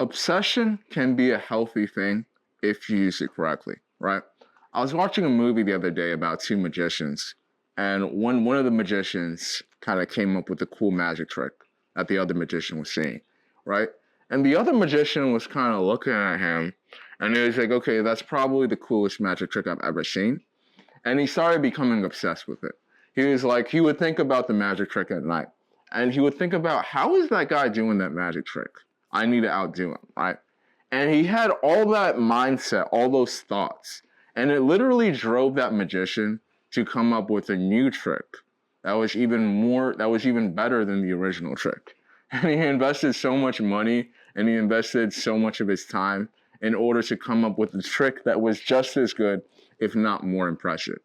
Obsession can be a healthy thing if you use it correctly, right? I was watching a movie the other day about two magicians, and one of the magicians kind of came up with a cool magic trick that the other magician was seeing, right? And the other magician was kind of looking at him, and he was like, "Okay, that's probably the coolest magic trick I've ever seen." And he started becoming obsessed with it. He was like, he would think about the magic trick at night, and he would think about, how is that guy doing that magic trick? I need to outdo him, right? And he had all that mindset, all those thoughts, and it literally drove that magician to come up with a new trick that was even better than the original trick. And he invested so much money and he invested so much of his time in order to come up with a trick that was just as good, if not more impressive.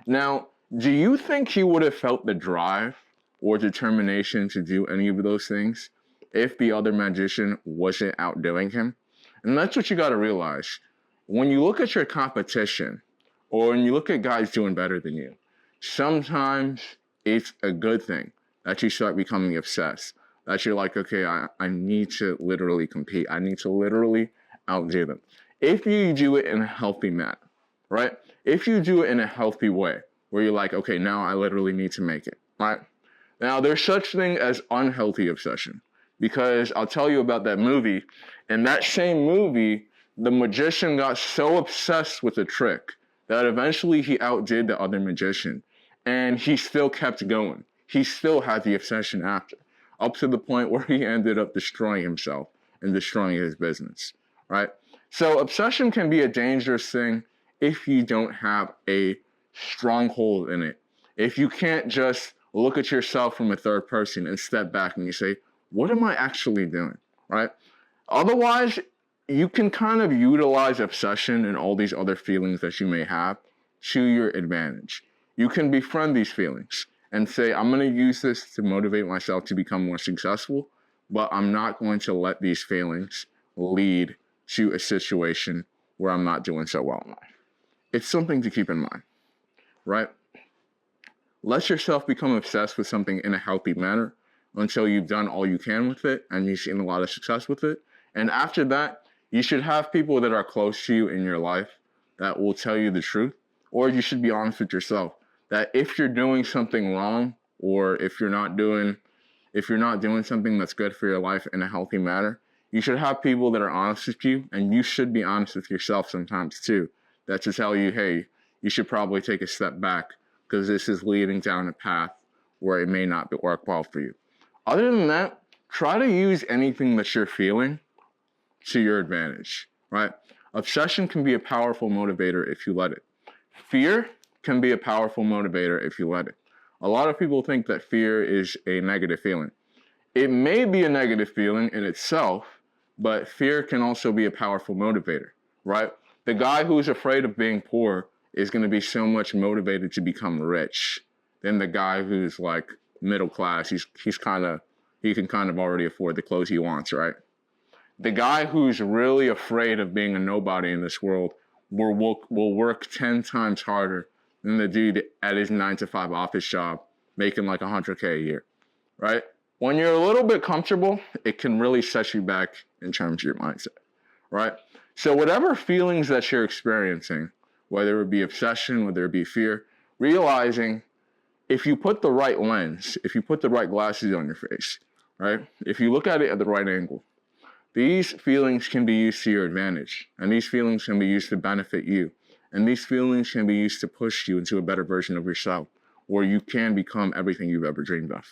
Now, do you think he would have felt the drive or determination to do any of those things if the other magician wasn't outdoing him? And that's what you got to realize. When you look at your competition or when you look at guys doing better than you, sometimes it's a good thing that you start becoming obsessed. That you're like, okay, I need to literally compete. I need to literally outdo them. If you do it in a healthy manner, right? If you do it in a healthy way, where you're like, okay, now I literally need to make it, right? Now, there's such thing as unhealthy obsession, because I'll tell you about that movie. In that same movie, the magician got so obsessed with a trick that eventually he outdid the other magician, and he still kept going. He still had the obsession after, up to the point where he ended up destroying himself and destroying his business, right? So obsession can be a dangerous thing if you don't have a stronghold in it. If you can't just look at yourself from a third person and step back and you say, what am I actually doing, right? Otherwise, you can kind of utilize obsession and all these other feelings that you may have to your advantage. You can befriend these feelings and say, I'm going to use this to motivate myself to become more successful, but I'm not going to let these feelings lead to a situation where I'm not doing so well in life. It's something to keep in mind, right? Let yourself become obsessed with something in a healthy manner until you've done all you can with it and you've seen a lot of success with it. And after that, you should have people that are close to you in your life that will tell you the truth, or you should be honest with yourself that if you're doing something wrong, or if you're not doing something that's good for your life in a healthy manner, you should have people that are honest with you, and you should be honest with yourself sometimes too, that to tell you, hey, you should probably take a step back because this is leading down a path where it may not work well for you. Other than that, try to use anything that you're feeling to your advantage, right? Obsession can be a powerful motivator if you let it. Fear can be a powerful motivator if you let it. A lot of people think that fear is a negative feeling. It may be a negative feeling in itself, but fear can also be a powerful motivator, right? The guy who's afraid of being poor is going to be so much motivated to become rich than the guy who's like middle class. He can kind of already afford the clothes he wants, right? The guy who's really afraid of being a nobody in this world will work 10 times harder than the dude at his 9-to-5 office job making like $100K a year, right? When you're a little bit comfortable, it can really set you back in terms of your mindset, right? So whatever feelings that you're experiencing, whether it be obsession, whether it be fear, realizing if you put the right lens, if you put the right glasses on your face, right? If you look at it at the right angle, these feelings can be used to your advantage, and these feelings can be used to benefit you, and these feelings can be used to push you into a better version of yourself, where you can become everything you've ever dreamed of.